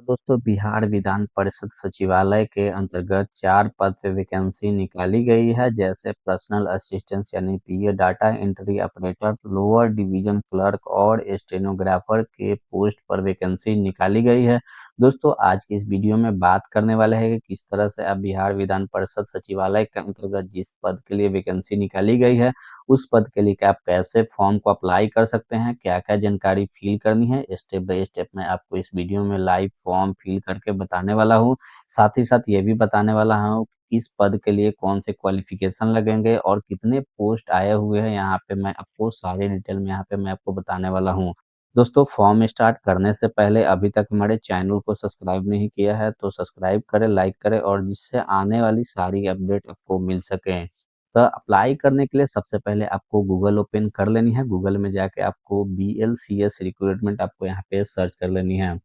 दोस्तों बिहार विधान परिषद सचिवालय के अंतर्गत 4 पद पे वैकेंसी निकाली गई है। जैसे पर्सनल असिस्टेंट यानी PA, data entry operator, lower division clerk और स्टेनोग्राफर के पोस्ट पर वैकेंसी निकाली गई है। दोस्तों आज की इस वीडियो में बात करने वाले हैं कि किस तरह से आप बिहार विधान परिषद सचिवालय के अंतर्गत जिस पद के लिए वैकेंसी निकाली गई है उस पद के लिए क्या आप कैसे फॉर्म को अप्लाई कर सकते हैं, क्या-क्या जानकारी फिल करनी है, स्टेप बाय स्टेप मैं आपको इस वीडियो में लाइव फॉर्म फिल करके बताने वाला हूँ। साथ ही साथ ये भी बताने वाला हूँ कि इस पद के लिए कौन से क्वालिफिकेशन लगेंगे और कितने पोस्ट आए हुए हैं, यहाँ पे मैं आपको सारे डिटेल में यहाँ पे मैं आपको बताने वाला हूँ। दोस्तों फॉर्म स्टार्ट करने से पहले अभी तक हमारे चैनल को सब्सक्राइब नहीं किया है तो सब्सक्राइब करें, लाइक करें और जिससे आने वाली सारी अपडेट आपको मिल सकें। तो अप्लाई करने के लिए सबसे पहले आपको गूगल ओपन कर लेनी है। गूगल में जाके आपको बीएलसीएस रिक्रूटमेंट आपको यहाँ पे सर्च कर लेनी है।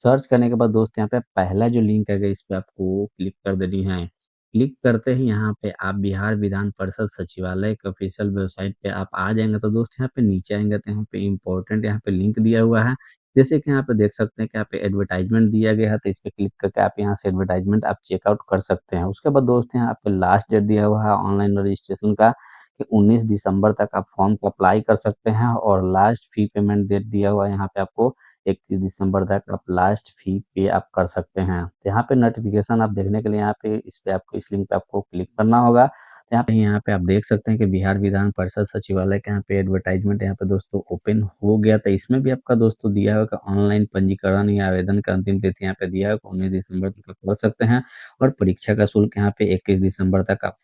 सर्च करने के बाद दोस्त यहाँ पे पहला जो लिंक है इस पे आपको क्लिक कर देनी है। क्लिक करते ही यहाँ पे आप बिहार विधान परिषद सचिवालय के ऑफिशियल वेबसाइट पे आप आ जाएंगे। तो दोस्त यहाँ पे नीचे आएंगे तो यहाँ पे इम्पोर्टेंट यहाँ पे लिंक दिया हुआ है। जैसे कि यहाँ पे देख सकते हैं कि यहाँ पे एडवर्टाइजमेंट दिया गया है, तो इस पे क्लिक करके आप यहाँ से एडवर्टाइजमेंट आप चेकआउट कर सकते हैं। उसके बाद दोस्त यहाँ पे लास्ट डेट दिया हुआ है ऑनलाइन रजिस्ट्रेशन का कि 19 दिसंबर तक आप फॉर्म को अप्लाई कर सकते हैं और लास्ट फी पेमेंट डेट दिया हुआ है यहाँ पे आपको 31 दिसंबर तक आप लास्ट फी पे आप कर सकते हैं। तो यहाँ पे नोटिफिकेशन आप देखने के लिए यहाँ पे इस पे आपको इस लिंक पे आपको क्लिक करना होगा। तो यहाँ पे आप देख सकते हैं कि बिहार विधान परिषद सचिवालय के यहाँ पे एडवर्टाइजमेंट यहाँ पे दोस्तों ओपन हो गया था। इसमें भी आपका दोस्तों दिया हुआ ऑनलाइन पंजीकरण या आवेदन का अंतिम तिथि यहाँ पे दिया है 19 दिसंबर तक आप कर सकते हैं और परीक्षा का शुल्क यहाँ पे 21 दिसंबर तक आप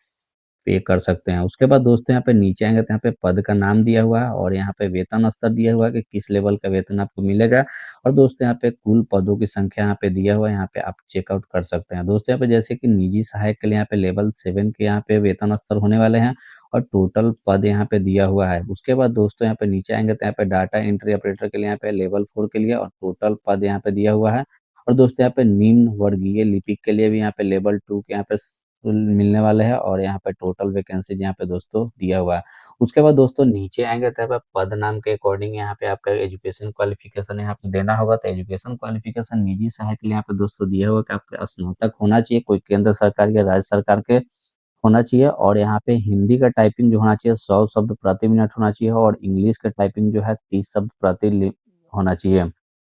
पे कर सकते हैं। उसके बाद दोस्तों यहाँ पे नीचे आएंगे तो यहाँ पे पद का नाम दिया हुआ है और यहाँ पे वेतन स्तर दिया हुआ है कि किस लेवल का वेतन आपको मिलेगा और दोस्तों यहाँ पे कुल पदों की संख्या यहाँ पे दिया हुआ है, यहाँ पे आप चेकआउट कर सकते हैं। दोस्तों यहाँ पे जैसे कि निजी सहायक के लिए यहाँ पे लेवल 7 के यहाँ पे वेतन स्तर होने वाले हैं और टोटल पद यहाँ पे दिया हुआ है। उसके बाद दोस्तों यहाँ पे नीचे आएंगे तो यहाँ पे डाटा एंट्री ऑपरेटर के लिए यहाँ पे लेवल 4 के लिए और टोटल पद यहाँ पे दिया हुआ है और दोस्तों यहाँ पे निम्न वर्गीय लिपिक के लिए भी यहाँ पे लेवल 2 के यहाँ पे मिलने वाले हैं और यहाँ पे टोटल वैकेंसी यहाँ पे दोस्तों दिया हुआ है। उसके बाद दोस्तों नीचे आएंगे तो यहाँ पे पद नाम के अकॉर्डिंग यहाँ पे आपका एजुकेशन क्वालिफिकेशन यहाँ पे देना होगा। तो एजुकेशन क्वालिफिकेशन निजी सहायक के लिए यहाँ पे दोस्तों दिया हुआ कि आपका स्नातक होना चाहिए, कोई केंद्र सरकार या राज्य सरकार के होना चाहिए और यहाँ पे हिंदी का टाइपिंग जो होना चाहिए 100 शब्द प्रति मिनट होना चाहिए और इंग्लिश का टाइपिंग जो है 30 शब्द होना चाहिए।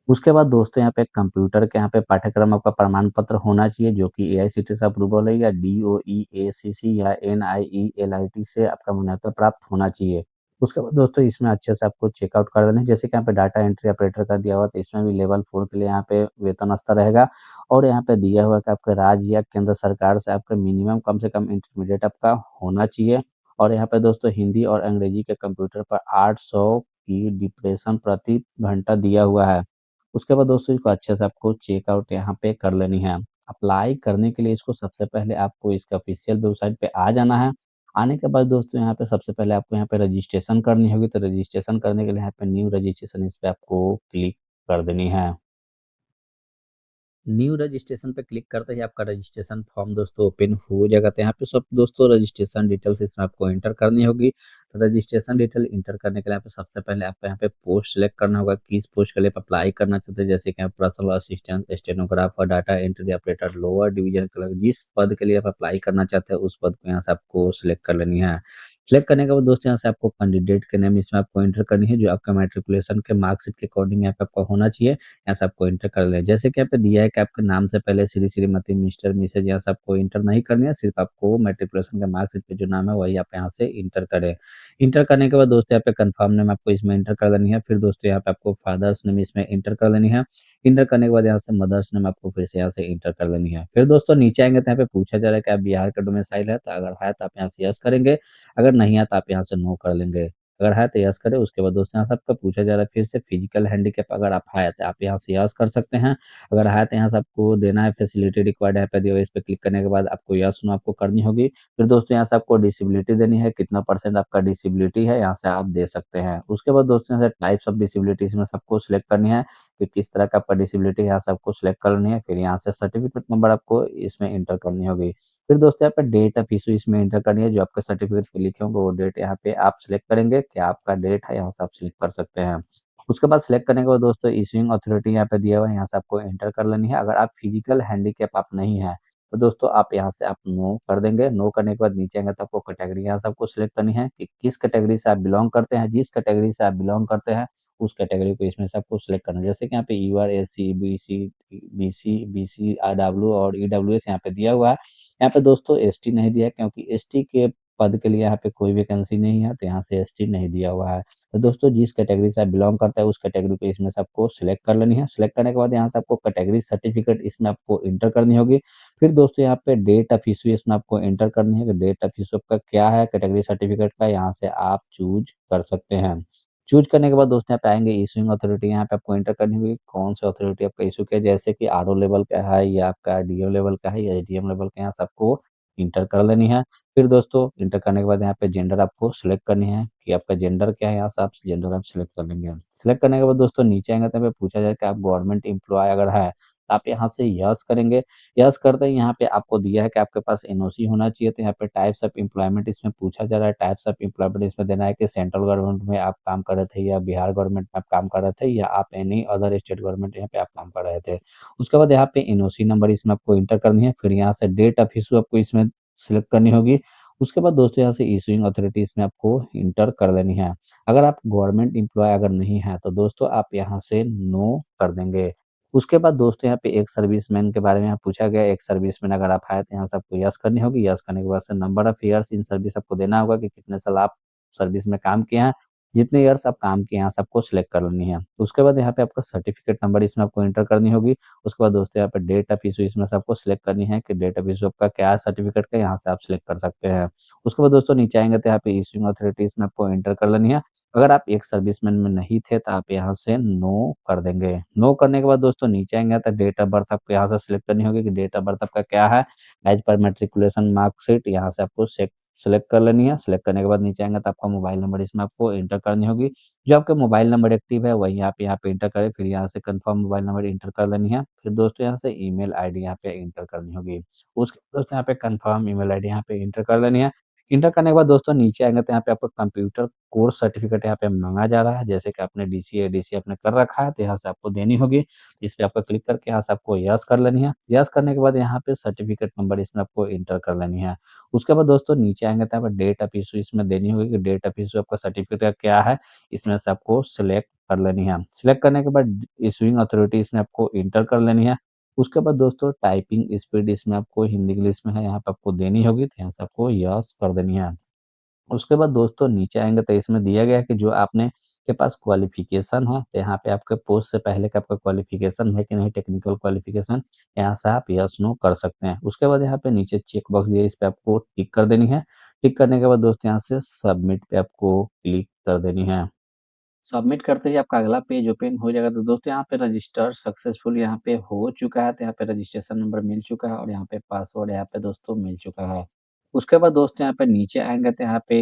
उसके बाद दोस्तों यहाँ पे कंप्यूटर के यहाँ पे पाठ्यक्रम आपका प्रमाण पत्र होना चाहिए जो कि एआईसीटी से अप्रूवल है या डीओई एसीसी या एनआईई से आपका मान्यता प्राप्त होना चाहिए। उसके बाद दोस्तों इसमें अच्छे से आपको चेकआउट कर देना है। जैसे कि यहाँ पे डाटा एंट्री ऑपरेटर का दिया हुआ तो इसमें भी लेवल 4 के लिए यहाँ पे वेतन स्तर रहेगा और यहाँ पे दिया हुआ है कि आपके राज्य या केंद्र सरकार से आपका मिनिमम कम से कम इंटरमीडिएट आपका होना चाहिए और यहाँ पे दोस्तों हिंदी और अंग्रेजी के कंप्यूटर पर 800 की डिप्रेशन प्रति घंटा दिया हुआ है। उसके बाद दोस्तों इसको अच्छे से आपको चेकआउट यहाँ पे कर लेनी है। अप्लाई करने के लिए इसको सबसे पहले आपको इसका ऑफिशियल वेबसाइट पे आ जाना है। आने के बाद दोस्तों यहाँ पे सबसे पहले आपको यहाँ पे रजिस्ट्रेशन करनी होगी। तो रजिस्ट्रेशन करने के लिए यहाँ पे न्यू रजिस्ट्रेशन इस पे आपको क्लिक कर देनी है। न्यू रजिस्ट्रेशन पे क्लिक करते ही आपका रजिस्ट्रेशन फॉर्म दोस्तों ओपन हो जाएगा। तो यहाँ पे सब दोस्तों रजिस्ट्रेशन डिटेल्स इसमें आपको एंटर करनी होगी। तो रजिस्ट्रेशन डिटेल इंटर करने के लिए आपको सबसे पहले आपको यहाँ पे पोस्ट सेलेक्ट करना होगा, किस पोस्ट के लिए आप अप्लाई करना चाहते हैं। जैसे कि आप personal assistant, stenographer, data entry operator, lower division clerk, जिस पद के लिए आप अप्लाई करना चाहते हैं उस पद को यहाँ से आपको सिलेक्ट कर लेनी है। सिलेक्ट करने के बाद दोस्तों यहाँ से आपको कैंडिडेट के नेम इसमें आपको एंटर करनी है जो आपका मैट्रिकुलेशन के मार्कशीट के अकॉर्डिंग यहाँ पे आपका होना चाहिए। यहाँ से आपको एंटर कर लें। जैसे कि यहाँ पे दिया है कि आपके नाम से पहले श्री श्रीमती मिस्टर मिसेज यहाँ से आपको इंटर नहीं करनी है, सिर्फ आपको मैट्रिकुलेशन के मार्कशीट पे जो नाम है वही आप यहाँ से इंटर करें। इंटर करने के बाद दोस्तों यहाँ पे कंफर्म नेम आपको इसमें इंटर कर लेनी है। फिर दोस्तों यहाँ पे आपको फादर्स नेम इसमें इंटर कर लेनी है। इंटर करने के बाद यहाँ से मदर्स नेम आपको फिर से यहाँ से इंटर कर लेनी है। फिर दोस्तों नीचे आएंगे तो यहाँ पे पूछा जा रहा है कि आप बिहार का डोमिसाइल है, तो अगर है तो आप यहाँ से यस करेंगे, अगर नहीं है तो आप यहाँ से नो कर लेंगे। अगर है तो यस करें। उसके बाद दोस्तों यहाँ से आपका पूछा जा रहा है फिर से फिजिकल हैंडीकैप अगर आप है तो आप यहाँ से यस कर सकते हैं। अगर है तो यहाँ से आपको देना है फैसिलिटी रिक्वायर्ड है पे दिया इस पे क्लिक करने के बाद आपको यस नो आपको करनी होगी। फिर दोस्तों यहाँ से आपको डिसेबिलिटी देनी है, कितना परसेंट आपका डिसेबिलिटी है यहाँ से आप दे सकते हैं। उसके बाद दोस्तों यहाँ से टाइप्स ऑफ डिसेबिलिटीज में सबको सिलेक्ट करनी है कि किस तरह का आपका डिसेबिलिटी है, यहाँ से आपको सिलेक्ट करनी है। फिर यहाँ से सर्टिफिकेट नंबर आपको इसमें इंटर करनी होगी। फिर दोस्तों यहाँ पे डेट ऑफ इशू इसमें एंटर करनी है, जो आपके सर्टिफिकेट पे लिखे होंगे वो डेट यहाँ पे आप सिलेक्ट करेंगे। क्या आपका डेट है यहाँ से आप सिलेक्ट कर सकते हैं। उसके बाद सिलेक्ट करने के बाद दोस्तों इश्यूइंग अथॉरिटी यहाँ पे दिया हुआ है, यहाँ से आपको एंटर कर लेनी है। अगर आप फिजिकल हैंडीकैप आप नहीं है तो दोस्तों आप यहाँ से आप नो कर देंगे। नो करने के बाद नीचे आएंगे तो आपको कैटेगरी यहाँ से आपको सिलेक्ट करनी है कि किस कैटेगरी से आप बिलोंग करते हैं। जिस कैटेगरी से आप बिलोंग करते हैं उस कैटेगरी को इसमें से आपको सिलेक्ट करना है। जैसे कि यहाँ पे U R S C B C R W और ई डब्ल्यू एस यहाँ पे दिया हुआ है। यहाँ पे दोस्तों एस टी नहीं दिया है क्योंकि एस टी के पद के लिए यहाँ पे कोई वैकेंसी नहीं है, तो यहाँ से एस टी नहीं दिया हुआ है। तो दोस्तों जिस कैटेगरी से आप बिलोंग करता है उस कैटेगरी को इसमें से आपको सिलेक्ट कर लेनी है। सिलेक्ट करने के बाद यहाँ से आपको कैटेगरी सर्टिफिकेट इसमें आपको इंटर करनी होगी। फिर दोस्तों यहाँ पे डेट ऑफ इशू इसमें आपको इंटर करनी है कि डेट ऑफ इशू आपका क्या है कैटेगरी सर्टिफिकेट का, यहाँ से आप चूज कर सकते हैं। चूज करने के बाद दोस्तों यहाँ पे आएंगे इशूइंग अथॉरिटी, यहाँ पे आपको इंटर करनी होगी कौन सी अथॉरिटी आपका इशू किया, जैसे कि आर ओ लेवल का है या आपका डीओ लेवल का है या एसडीएम लेवल का, यहाँ से आपको इंटर कर लेनी है। फिर दोस्तों इंटर करने के बाद यहाँ पे जेंडर आपको सिलेक्ट करनी है कि आपका जेंडर क्या है, यहाँ से आप जेंडर आप सिलेक्ट कर लेंगे। सिलेक्ट करने के बाद दोस्तों नीचे आएंगे तो यहाँ पे पूछा जाए कि आप गवर्नमेंट एम्प्लॉय अगर है तो आप यहाँ से यस करेंगे। यस करते ही यहाँ पे आपको दिया है कि आपके पास एनओसी होना चाहिए, तो यहाँ पे टाइप्स ऑफ एम्प्लॉयमेंट इसमें पूछा जा रहा है। टाइप्स ऑफ एम्प्लॉयमेंट इसमें देना है कि सेंट्रल गवर्नमेंट में आप काम कर रहे थे या बिहार गवर्नमेंट में आप काम कर रहे थे या आप एनी अदर स्टेट गवर्नमेंट यहाँ पे आप काम कर रहे थे। उसके बाद यहाँ पे एनओसी नंबर इसमें आपको इंटर करनी है। फिर यहाँ से डेट ऑफ इशू आपको इसमें सिलेक्ट करनी होगी। उसके बाद दोस्तों यहाँ से इशूइंग अथॉरिटी इसमें आपको इंटर कर लेनी है। अगर आप गवर्नमेंट एम्प्लॉय अगर नहीं है तो दोस्तों आप यहाँ से नो कर देंगे। उसके बाद दोस्तों यहाँ पे एक सर्विसमैन के बारे में यहाँ पूछा गया। एक सर्विसमैन अगर आप है तो यहाँ से आपको यस करनी होगी। यस करने के बाद से number of years in service आपको देना होगा कि कितने साल आप सर्विस में काम किए हैं। जितने ईयर्स आप काम किए हैं यहाँ से आपको सिलेक्ट कर लेनी है। तो उसके बाद यहाँ पे आपका सर्टिफिकेट नंबर इसमें आपको एंटर करनी होगी। उसके बाद दोस्तों यहाँ पे डेट ऑफ इशू इसमें से आपको सिलेक्ट करनी है कि डेट ऑफ इशू आपका क्या है सर्टिफिकेट का, यहाँ से आप सिलेक्ट कर सकते हैं। उसके बाद दोस्तों नीचे आएंगे तो यहाँ पे इशूइंग अथॉरिटी इसमें आपको एंटर कर लेनी है। अगर आप एक सर्विसमैन में नहीं थे तो आप यहाँ से नो कर देंगे। नो करने के बाद दोस्तों नीचे आएंगे तो डेट ऑफ बर्थ आपको यहाँ से सिलेक्ट करनी होगी कि डेट ऑफ बर्थ आपका क्या है एज पर मेट्रिकुलेशन मार्कशीट, यहाँ से आपको सिलेक्ट कर लेनी है। सिलेक्ट करने के बाद नीचे आएंगे तो आपका मोबाइल नंबर इसमें आपको एंटर करनी होगी। जो आपका मोबाइल नंबर एक्टिव है वही आप यहाँ पे इंटर करें। फिर यहाँ से कंफर्म मोबाइल नंबर इंटर कर लेनी है। फिर दोस्तों यहाँ से ईमेल आईडी यहाँ पे इंटर करनी होगी। उसके दोस्तों यहाँ पे कंफर्म ईमेल आईडी यहाँ पे इंटर कर लेनी है। इंटर करने के बाद दोस्तों नीचे आएंगे तो यहाँ पे आपका कंप्यूटर कोर्स सर्टिफिकेट यहाँ पे मांगा जा रहा है। जैसे कि आपने डीसीए डीसी आपने कर रखा है तो यहाँ से आपको देनी होगी। इस पे आपको क्लिक करके यहाँ से आपको यस कर लेनी है। यस करने के बाद यहाँ पे सर्टिफिकेट नंबर इसमें आपको इंटर कर लेनी है। उसके बाद दोस्तों नीचे आएंगे तो यहाँ पे डेट ऑफ इशू इसमें देनी होगी कि डेट ऑफ इशू आपका सर्टिफिकेट क्या है, इसमें से आपको सिलेक्ट कर लेनी है। सिलेक्ट करने के बाद इशूइंग अथॉरिटी इसमें आपको इंटर कर लेनी है। उसके बाद दोस्तों टाइपिंग स्पीड इसमें आपको हिंदी इंग्लिश में है यहाँ पे आपको देनी होगी, तो यहाँ से आपको यस कर देनी है। उसके बाद दोस्तों नीचे आएंगे तो इसमें दिया गया है कि जो आपने के पास क्वालिफिकेशन है तो यहाँ पे आपके पोस्ट से पहले का आपका क्वालिफिकेशन है कि नहीं, टेक्निकल क्वालिफिकेशन, यहाँ से आप यस नो कर सकते हैं। उसके बाद यहाँ पे नीचे चेक बॉक्स दिया इस पे आपको टिक कर देनी है। टिक करने के बाद दोस्तों यहाँ से सबमिट पे आपको क्लिक कर देनी है। सबमिट करते ही आपका अगला पेज ओपन हो जाएगा। तो दोस्तों यहाँ पे रजिस्टर सक्सेसफुल यहाँ पे हो चुका है। तो यहाँ पे रजिस्ट्रेशन नंबर मिल चुका है और यहाँ पे पासवर्ड यहाँ पे दोस्तों मिल चुका है। उसके बाद दोस्तों यहाँ पे नीचे आएंगे तो यहाँ पे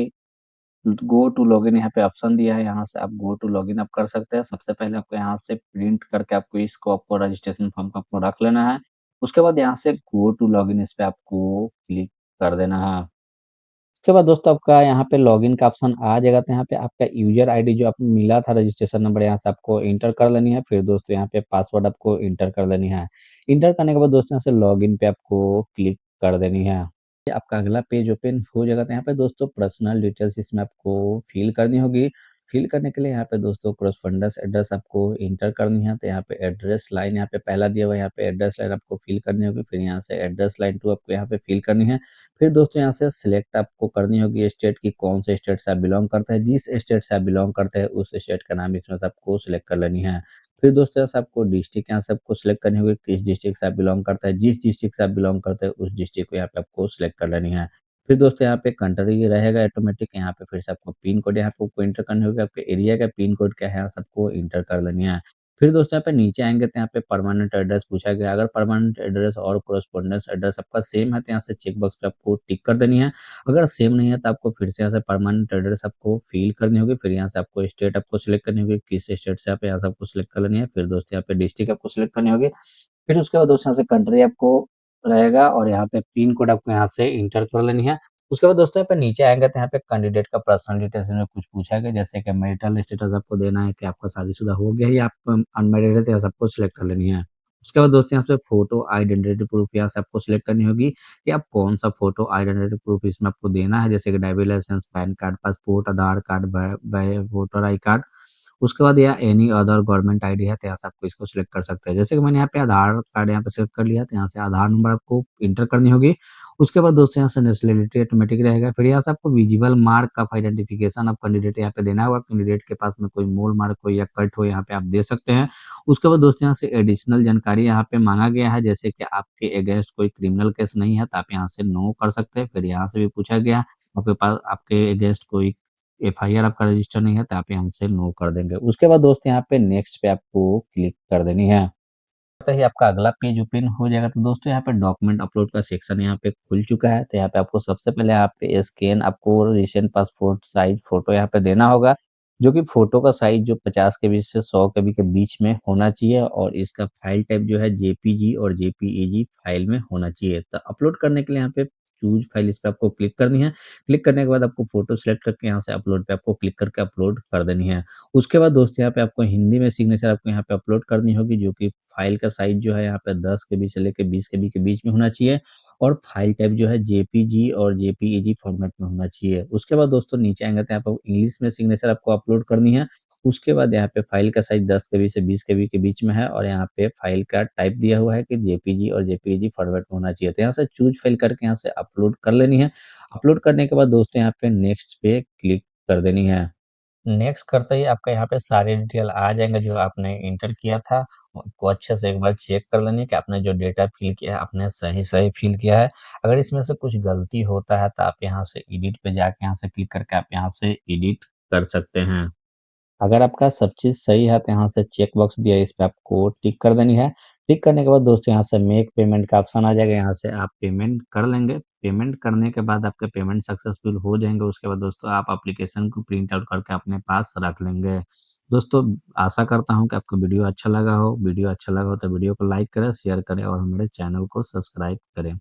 गो टू लॉगिन यहाँ पे ऑप्शन दिया है। यहाँ से आप गो टू लॉगिन आप कर सकते हैं। सबसे पहले आपको यहाँ से प्रिंट करके आपको इसको आपको रजिस्ट्रेशन फॉर्म को आपको रख लेना है। उसके बाद यहाँ से गो टू लॉगिन इस पे आपको क्लिक कर देना है। उसके बाद दोस्तों आपका यहाँ पे लॉगिन का ऑप्शन आ जाएगा। तो यहाँ पे आपका यूजर आईडी जो आपको मिला था रजिस्ट्रेशन नंबर यहाँ से आपको इंटर कर लेनी है। फिर दोस्तों यहाँ पे पासवर्ड आपको इंटर कर लेनी है। इंटर करने के बाद दोस्तों यहाँ से लॉगिन पे आपको क्लिक कर देनी है। ये आपका अगला पेज ओपन हो जाएगा। तो यहाँ पे दोस्तों पर्सनल डिटेल्स इसमें आपको फिल करनी होगी। फिल करने के लिए यहाँ पे दोस्तों क्रॉसफंडर्स एड्रेस आपको इंटर करनी है। तो यहाँ पे एड्रेस लाइन यहाँ पे पहला दिया हुआ है, यहाँ पे एड्रेस लाइन आपको फिल करनी होगी। फिर यहाँ से एड्रेस लाइन 2 आपको यहाँ पे फिल करनी है। फिर दोस्तों यहाँ से सिलेक्ट आपको करनी होगी स्टेट की, कौन से स्टेट से आप बिलोंग करते हैं। जिस स्टेट से आप बिलोंग करते हैं उस स्टेट का नाम इसमें से आपको सिलेक्ट कर लेनी है। फिर दोस्तों यहाँ से आपको डिस्ट्रिक्ट यहाँ से आपको सिलेक्ट करनी होगी, किस डिस्ट्रिक्ट से आप बिलोंग करते हैं। जिस डिस्ट्रिक्ट से आप बिलोंग करते हैं उस डिस्ट्रिक्ट को यहाँ पे आपको सिलेक्ट कर लेनी है। फिर दोस्तों यहाँ पे कंट्री रहेगा ऑटोमेटिक, यहाँ पे फिर से आपको पिन कोड यहाँ पे आपको इंटर करनी होगी। आपके एरिया का पिन कोड क्या है यहाँ सबको इंटर कर लेनी है। फिर दोस्तों यहाँ पे नीचे आएंगे तो यहाँ पे परमानेंट एड्रेस पूछा गया। अगर परमानेंट एड्रेस और कोरस्पोंडेंस एड्रेस आपका सेम है तो यहाँ से चेक बॉक्स पे आपको टिक कर देनी है। अगर सेम नहीं है तो आपको फिर से यहाँ से परमानेंट एड्रेस आपको फिल करनी होगी। फिर यहाँ से आपको स्टेट आपको सिलेक्ट करनी होगी, किस स्टेट से आप यहाँ से आपको सिलेक्ट कर लेनी है। फिर दोस्तों यहाँ पे डिस्ट्रिक्ट आपको सिलेक्ट करनी होगी। फिर उसके बाद दोस्तों यहाँ से कंट्री आपको रहेगा और यहाँ पे पिन कोड आपको यहाँ से इंटर कर लेनी है। उसके बाद दोस्तों यहाँ पे नीचे आएँगे तो यहाँ पे कैंडिडेट का पर्सनल डिटेल्स में कुछ पूछा गया, जैसे कि मैरिटल स्टेटस आपको देना है कि आपका शादीशुदा हो गया है या आप अनमैरिड है, तो यहाँ सबको सिलेक्ट कर लेनी है। उसके बाद दोस्तों यहाँ पे फ़ोटो आइडेंटिटी प्रूफ यहाँ से आपको सिलेक्ट करनी होगी कि आप कौन-सा फ़ोटो आइडेंटिटी प्रूफ इसमें आपको देना है, जैसे कि driving licence, PAN card, passport, Aadhaar card, voter I card. उसके बाद या एनी अदर गवर्नमेंट आईडी है तो यहाँ से आपको इसको सिलेक्ट कर सकते हैं। जैसे कि मैंने यहाँ पे आधार कार्ड यहाँ पे सिलेक्ट कर लिया, तो यहाँ से आधार नंबर आपको एंटर करनी होगी। उसके बाद दोस्तों यहाँ से नेशनैलिटी ऑटोमेटिक रहेगा। फिर यहाँ से आपको visible mark of identification of candidate यहाँ पे देना होगा। कैंडिडेट के पास में कोई मोल मार्क हो या कट हो, यहाँ पे आप दे सकते हैं। उसके बाद दोस्तों यहाँ से एडिशनल जानकारी यहाँ पे माँगा गया है, जैसे कि आपके अगेंस्ट कोई क्रिमिनल केस नहीं है, तो आप यहाँ से नो कर सकते हैं। फिर यहाँ से भी पूछा गया, आपके पास आपके अगेंस्ट कोई एफआईआर आपका रजिस्टर नहीं है, तो आप यहाँ से नो कर देंगे। उसके बाद दोस्तों यहाँ पे नेक्स्ट पे आपको क्लिक कर देनी है। तो ही आपका अगला पेज ओपन हो जाएगा। तो दोस्तों यहाँ पे डॉक्यूमेंट अपलोड का सेक्शन यहाँ पे खुल चुका है। तो यहाँ पे आपको सबसे पहले यहाँ पे स्कैन आपको रिसेंट पासपोर्ट साइज फोटो यहाँ पे देना होगा, जो कि फोटो का साइज जो 50 केबी से 100 केबी के बीच में होना चाहिए और इसका फाइल टाइप जो है जेपीजी और जेपीईजी फाइल में होना चाहिए। तो अपलोड करने के लिए यहाँ पे चूज फाइल, इस पे आपको क्लिक करनी है। क्लिक करने के बाद आपको फोटो सिलेक्ट करके यहाँ से अपलोड पे आपको क्लिक करके अपलोड कर देनी है। उसके बाद दोस्तों यहाँ पे आपको हिंदी में सिग्नेचर आपको यहाँ पे अपलोड करनी होगी, जो कि फाइल का साइज जो है यहाँ पे 10 केबी से लेके 20 केबी के बीच में होना चाहिए और फाइल टाइप जो है जेपीजी और जेपीईजी फॉर्मेट में होना चाहिए। उसके बाद दोस्तों नीचे आएँगे तो यहाँ पे इंग्लिश में सिग्नेचर आपको अपलोड करनी है। उसके बाद यहाँ पे फाइल का साइज 10 केबी से 20 केबी के बीच में है और यहाँ पे फाइल का टाइप दिया हुआ है कि जेपीजी और जेपीईजी फॉर्मेट में होना चाहिए। तो यहाँ से चूज़ फाइल करके यहाँ से अपलोड कर लेनी है। अपलोड करने के बाद दोस्तों यहाँ पे नेक्स्ट पे क्लिक कर देनी है। नेक्स्ट करते ही आपका यहाँ पे सारे डिटेल आ जाएँगे जो आपने एंटर किया था। आपको अच्छे से एक बार चेक कर लेनी है कि आपने जो डेटा फ़िल किया है, आपने सही-सही फ़िल किया है। अगर इसमें से कुछ गलती होता है, तो आप यहाँ से एडिट पे जाके यहाँ से क्लिक करके आप यहाँ से एडिट कर सकते हैं। अगर आपका सब चीज़ सही है, तो यहाँ से चेक बॉक्स दिया है, इस पे आपको टिक कर देनी है। टिक करने के बाद दोस्तों यहाँ से मेक पेमेंट का ऑप्शन आ जाएगा, यहाँ से आप पेमेंट कर लेंगे। पेमेंट करने के बाद आपके पेमेंट सक्सेसफुल हो जाएँगे, उसके बाद दोस्तों आप एप्लीकेशन को प्रिंट आउट करके अपने पास रख लेंगे। दोस्तों आशा करता हूँ कि आपको वीडियो अच्छा लगा हो। वीडियो अच्छा लगा हो तो वीडियो को लाइक करें, शेयर करें और हमारे चैनल को सब्सक्राइब करें।